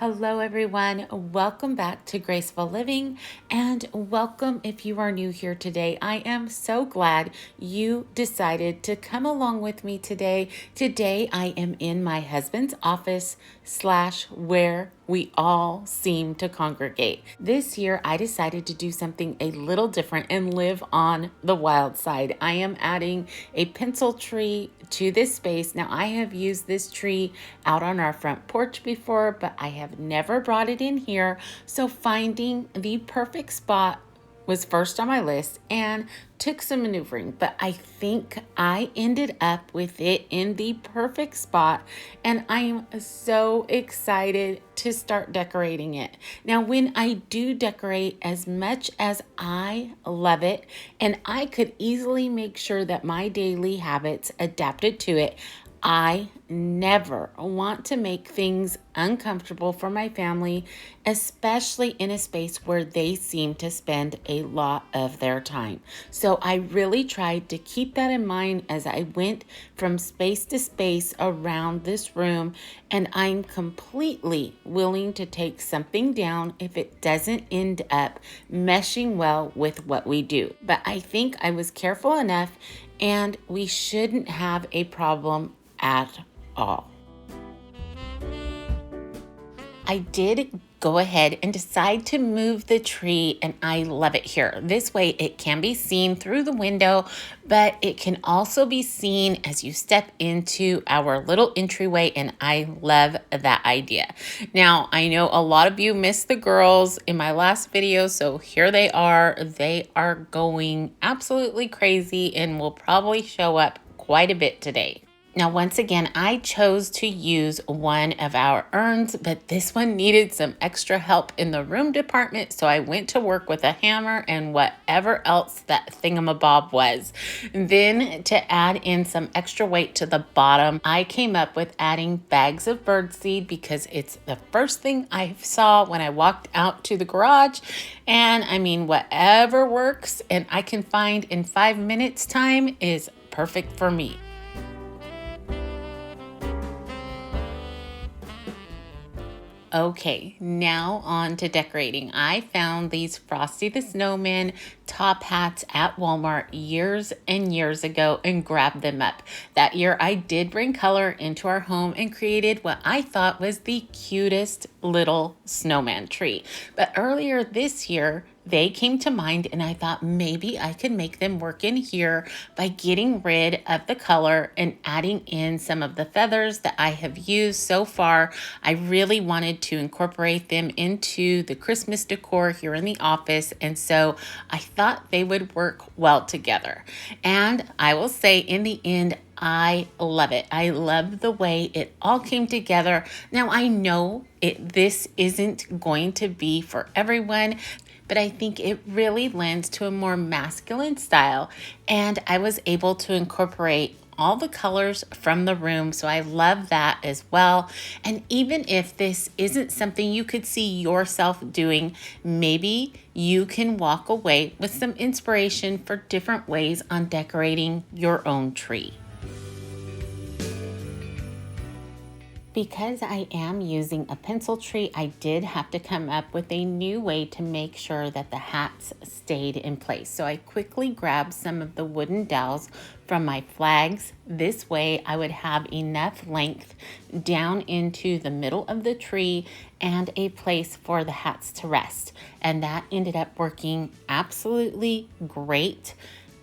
Hello, everyone. Welcome back to Graceful Living, and welcome if you are new here today. I am so glad you decided to come along with me today. Today, I am in my husband's office / where we all seem to congregate. This year, I decided to do something a little different and live on the wild side. I am adding a pencil tree to this space. Now, I have used this tree out on our front porch before, but I have never brought it in here. So finding the perfect spot was first on my list and took some maneuvering, but I think I ended up with it in the perfect spot, and I am so excited to start decorating it. Now, when I do decorate, as much as I love it, and I could easily make sure that my daily habits adapted to it, I never want to make things uncomfortable for my family, especially in a space where they seem to spend a lot of their time. So I really tried to keep that in mind as I went from space to space around this room, and I'm completely willing to take something down if it doesn't end up meshing well with what we do. But I think I was careful enough, and we shouldn't have a problem at all. I did go ahead and decide to move the tree, and I love it here. This way it can be seen through the window, but it can also be seen as you step into our little entryway, and I love that idea. Now, I know a lot of you missed the girls in my last video, so here they are. They are going absolutely crazy and will probably show up quite a bit today. Now, once again, I chose to use one of our urns, but this one needed some extra help in the room department, so I went to work with a hammer and whatever else that thingamabob was. Then, to add in some extra weight to the bottom, I came up with adding bags of birdseed because it's the first thing I saw when I walked out to the garage. And I mean, whatever works and I can find in 5 minutes time is perfect for me. Okay, now on to decorating. I found these Frosty the Snowman top hats at Walmart years and years ago and grabbed them up. That year, I did bring color into our home and created what I thought was the cutest little snowman tree. But earlier this year, they came to mind, and I thought maybe I could make them work in here by getting rid of the color and adding in some of the feathers that I have used so far. I really wanted to incorporate them into the Christmas decor here in the office, and so I thought they would work well together. And I will say, in the end, I love it. I love the way it all came together. Now, I know this isn't going to be for everyone, but I think it really lends to a more masculine style, and I was able to incorporate all the colors from the room, so I love that as well. And even if this isn't something you could see yourself doing, maybe you can walk away with some inspiration for different ways on decorating your own tree. Because I am using a pencil tree, I did have to come up with a new way to make sure that the hats stayed in place. So I quickly grabbed some of the wooden dowels from my flags. This way I would have enough length down into the middle of the tree and a place for the hats to rest. And that ended up working absolutely great.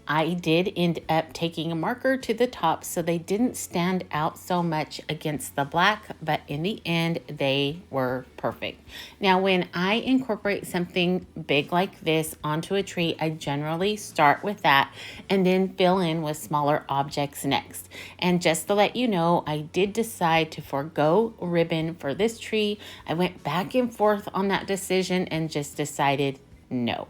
I did end up taking a marker to the top so they didn't stand out so much against the black, but in the end, they were perfect. Now, when I incorporate something big like this onto a tree, I generally start with that and then fill in with smaller objects next. And just to let you know, I did decide to forego ribbon for this tree. I went back and forth on that decision and just decided no.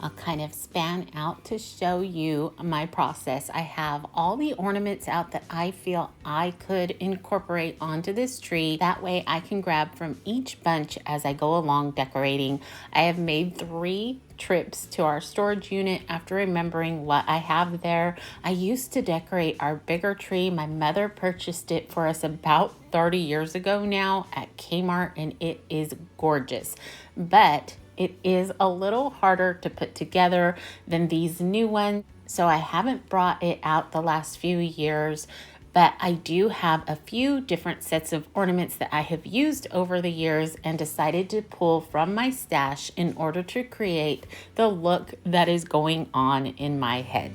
I'll kind of span out to show you my process. I have all the ornaments out that I feel I could incorporate onto this tree. That way I can grab from each bunch as I go along decorating. I have made 3 trips to our storage unit after remembering what I have there. I used to decorate our bigger tree. My mother purchased it for us about 30 years ago now at Kmart, and it is gorgeous. But it is a little harder to put together than these new ones, so I haven't brought it out the last few years. But I do have a few different sets of ornaments that I have used over the years and decided to pull from my stash in order to create the look that is going on in my head.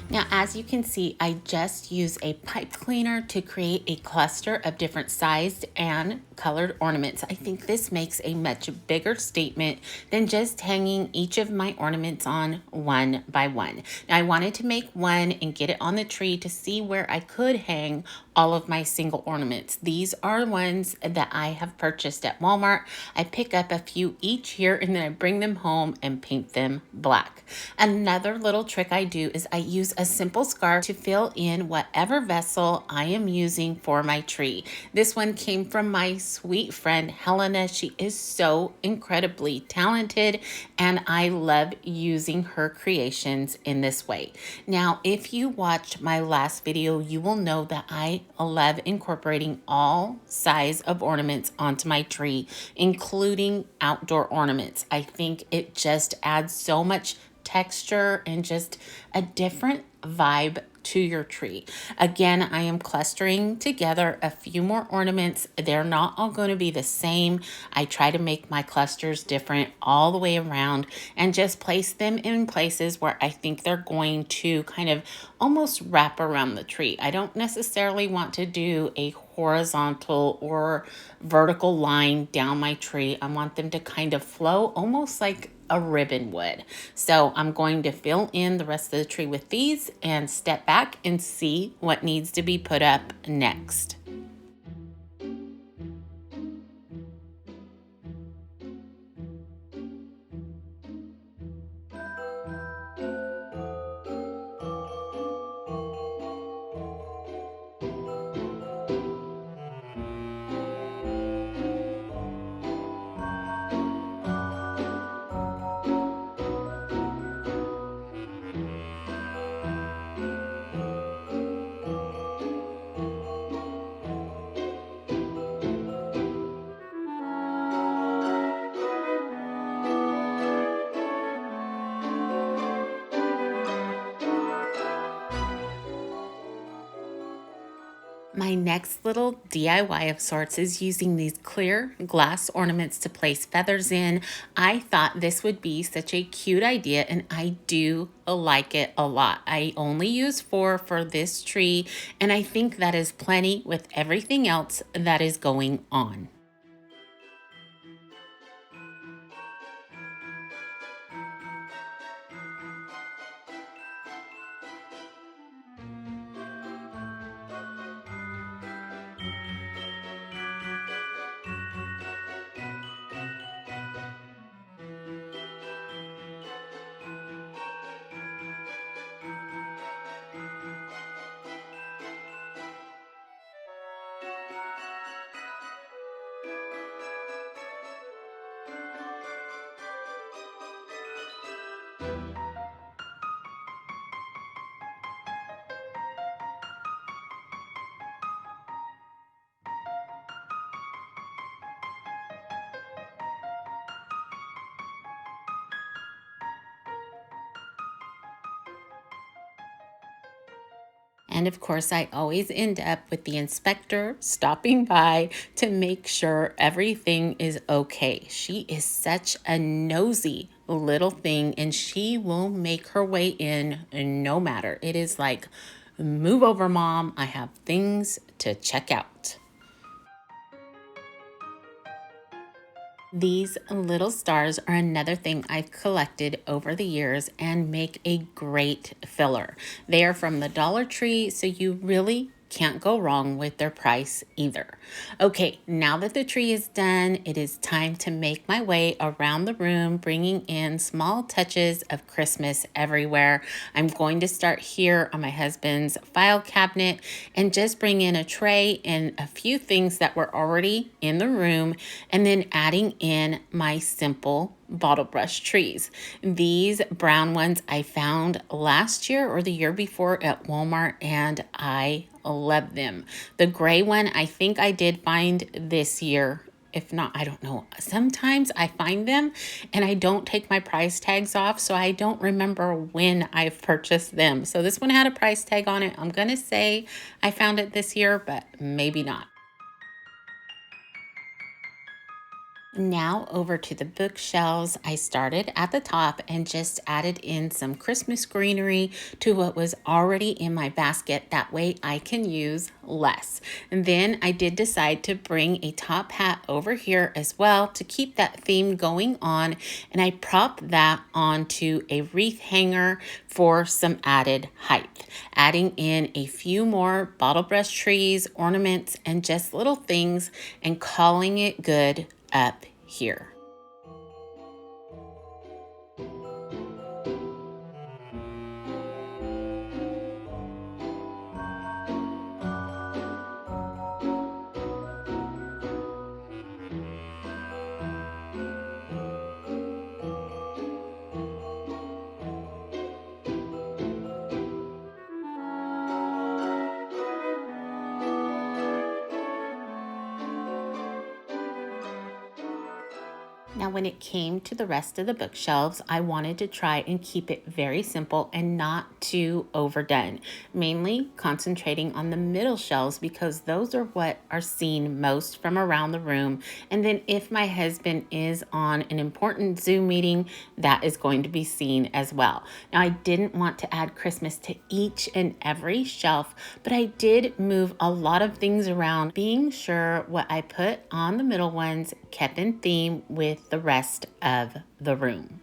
Now, as you can see, I just use a pipe cleaner to create a cluster of different sized and colored ornaments. I think this makes a much bigger statement than just hanging each of my ornaments on one by one. Now, I wanted to make one and get it on the tree to see where I could hang all of my single ornaments. These are ones that I have purchased at Walmart. I pick up a few each here and then I bring them home and paint them black. Another little trick I do is I use a simple scarf to fill in whatever vessel I am using for my tree. This one came from my sweet friend Helena. She is so incredibly talented and I love using her creations in this way. Now, if you watched my last video, you will know that I love incorporating all size of ornaments onto my tree, including outdoor ornaments. I think it just adds so much texture and just a different vibe to your tree. Again, I am clustering together a few more ornaments. They're not all going to be the same. I try to make my clusters different all the way around and just place them in places where I think they're going to kind of almost wrap around the tree. I don't necessarily want to do a horizontal or vertical line down my tree. I want them to kind of flow almost like a ribbon would. So I'm going to fill in the rest of the tree with these and step back and see what needs to be put up next. My next little DIY of sorts is using these clear glass ornaments to place feathers in. I thought this would be such a cute idea and I do like it a lot. I only use 4 for this tree and I think that is plenty with everything else that is going on. And of course, I always end up with the inspector stopping by to make sure everything is okay. She is such a nosy little thing and she will make her way in no matter. It is like, move over, Mom. I have things to check out. These little stars are another thing I've collected over the years and make a great filler. They are from the Dollar Tree, so you really can't go wrong with their price either. Okay, now that the tree is done, it is time to make my way around the room, bringing in small touches of Christmas everywhere. I'm going to start here on my husband's file cabinet and just bring in a tray and a few things that were already in the room, and then adding in my simple bottle brush trees. These brown ones I found last year or the year before at Walmart, and I love them. The gray one I think I did find this year. If not, I don't know. Sometimes I find them and I don't take my price tags off, so I don't remember when I've purchased them. So this one had a price tag on it. I'm going to say I found it this year, but maybe not. Now over to the bookshelves. I started at the top and just added in some Christmas greenery to what was already in my basket. That way I can use less. And then I did decide to bring a top hat over here as well to keep that theme going on. And I propped that onto a wreath hanger for some added height, adding in a few more bottle brush trees, ornaments, and just little things, and calling it good up here. Now, when it came to the rest of the bookshelves, I wanted to try and keep it very simple and not too overdone, mainly concentrating on the middle shelves because those are what are seen most from around the room. And then if my husband is on an important Zoom meeting, that is going to be seen as well. Now, I didn't want to add Christmas to each and every shelf, but I did move a lot of things around, being sure what I put on the middle ones kept in theme with the rest of the room.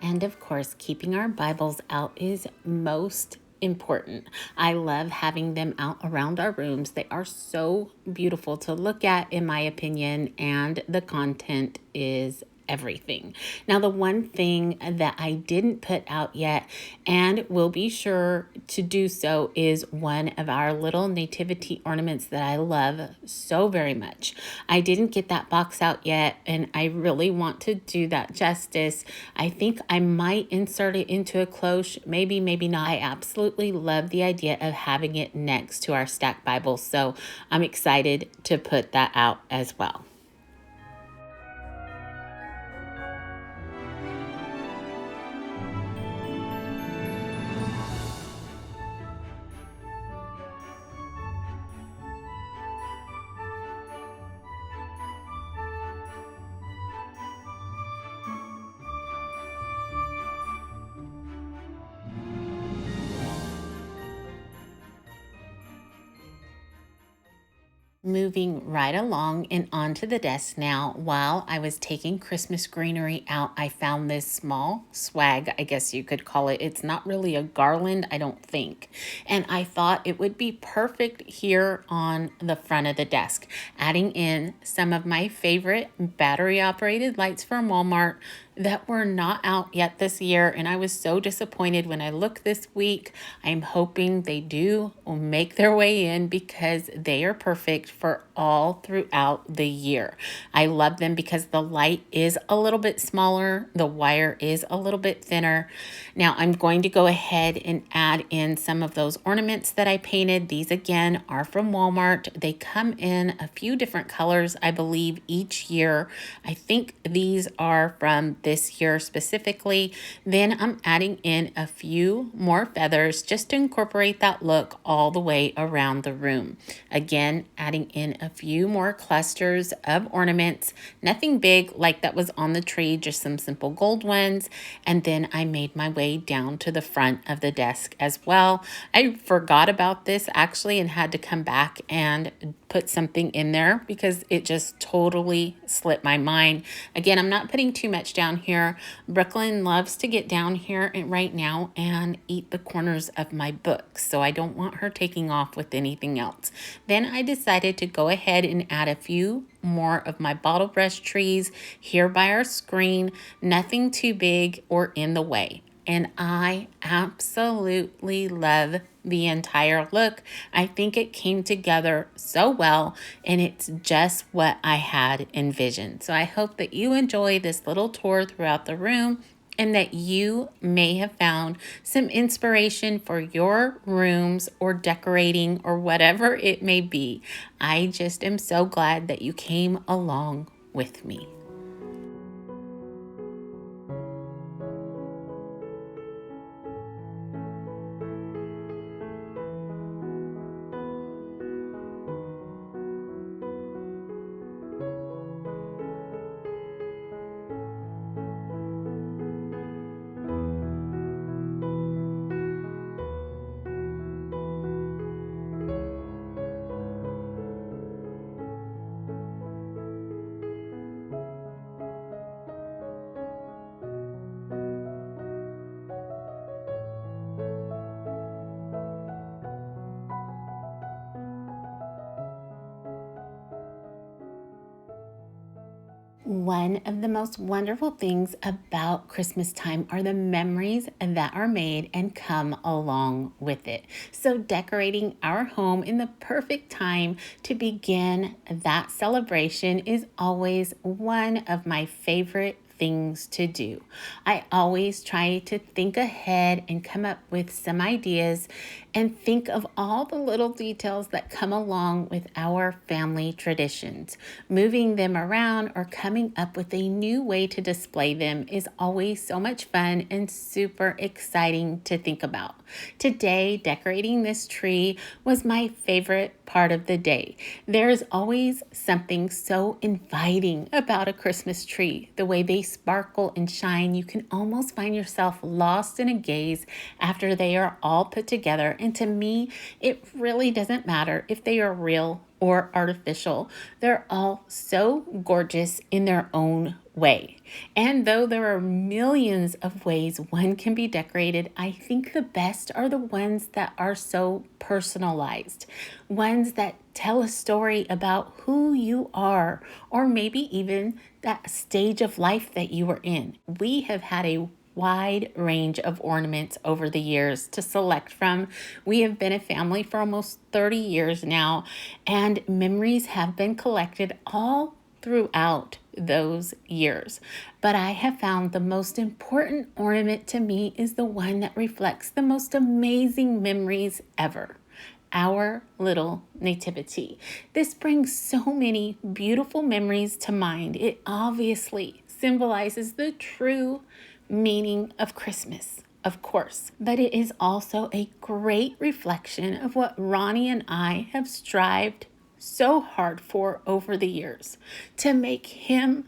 And of course, keeping our Bibles out is most important. I love having them out around our rooms. They are so beautiful to look at, in my opinion, and the content is everything. Now, the one thing that I didn't put out yet and will be sure to do so is one of our little nativity ornaments that I love so very much. I didn't get that box out yet, and I really want to do that justice. I think I might insert it into a cloche, maybe not. I absolutely love the idea of having it next to our stack Bible, so I'm excited to put that out as well. Moving right along and onto the desk now, while I was taking Christmas greenery out, I found this small swag, I guess you could call it. It's not really a garland, I don't think. And I thought it would be perfect here on the front of the desk, adding in some of my favorite battery operated lights from Walmart that were not out yet this year, and I was so disappointed when I looked this week. I'm hoping they do make their way in because they are perfect for all throughout the year. I love them because the light is a little bit smaller, the wire is a little bit thinner. Now I'm going to go ahead and add in some of those ornaments that I painted. These again are from Walmart. They come in a few different colors, I believe, each year. I think these are from this year specifically. Then I'm adding in a few more feathers just to incorporate that look all the way around the room. Again, adding in a few more clusters of ornaments, nothing big like that was on the tree, just some simple gold ones. And then I made my way down to the front of the desk as well. I forgot about this actually and had to come back and put something in there because it just totally slipped my mind. Again, I'm not putting too much down here. Brooklyn loves to get down here right now and eat the corners of my books, so I don't want her taking off with anything else. Then I decided to go ahead and add a few more of my bottle brush trees here by our screen, nothing too big or in the way. And I absolutely love the entire look. I think it came together so well, and it's just what I had envisioned. So I hope that you enjoy this little tour throughout the room and that you may have found some inspiration for your rooms or decorating or whatever it may be. I just am so glad that you came along with me. One of the most wonderful things about Christmas time are the memories that are made and come along with it. So decorating our home in the perfect time to begin that celebration is always one of my favorite things to do. I always try to think ahead and come up with some ideas and think of all the little details that come along with our family traditions. Moving them around or coming up with a new way to display them is always so much fun and super exciting to think about. Today, decorating this tree was my favorite part of the day. There is always something so inviting about a Christmas tree. The way they sparkle and shine, you can almost find yourself lost in a gaze after they are all put together. And to me, it really doesn't matter if they are real or artificial. They're all so gorgeous in their own way. And though there are millions of ways one can be decorated, I think the best are the ones that are so personalized, ones that tell a story about who you are, or maybe even that stage of life that you are in. We have had a wide range of ornaments over the years to select from. We have been a family for almost 30 years now, and memories have been collected all throughout those years. But I have found the most important ornament to me is the one that reflects the most amazing memories ever. Our little nativity. This brings so many beautiful memories to mind. It obviously symbolizes the true meaning of Christmas, of course, but it is also a great reflection of what Ronnie and I have strived so hard for over the years, to make him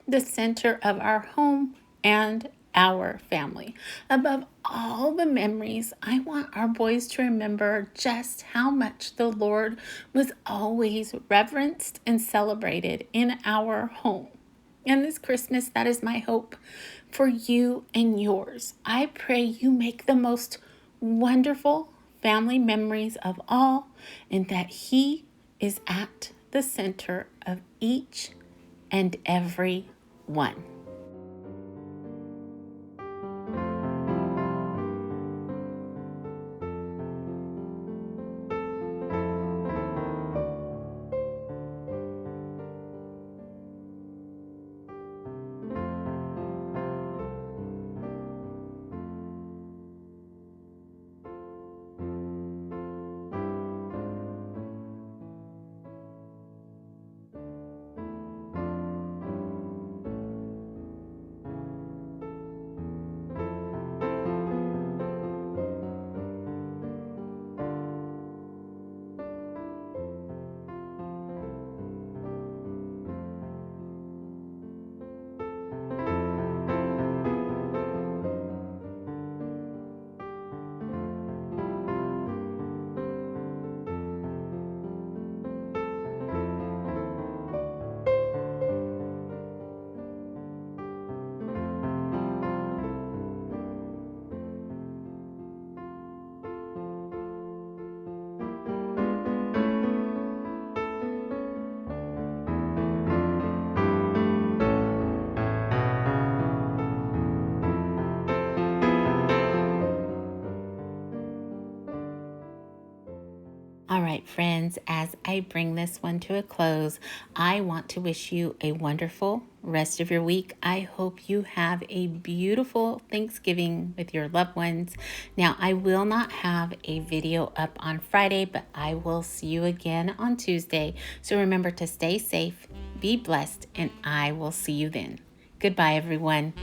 the center of our home and our family. Above all the memories, I want our boys to remember just how much the Lord was always reverenced and celebrated in our home. And this Christmas, that is my hope for you and yours. I pray you make the most wonderful family memories of all, and that He is at the center of each and every one. right, friends, as I bring this one to a close, I want to wish you a wonderful rest of your week. I hope you have a beautiful Thanksgiving with your loved ones. Now, I will not have a video up on Friday, but I will see you again on Tuesday. So remember to stay safe, be blessed, and I will see you then. Goodbye, everyone.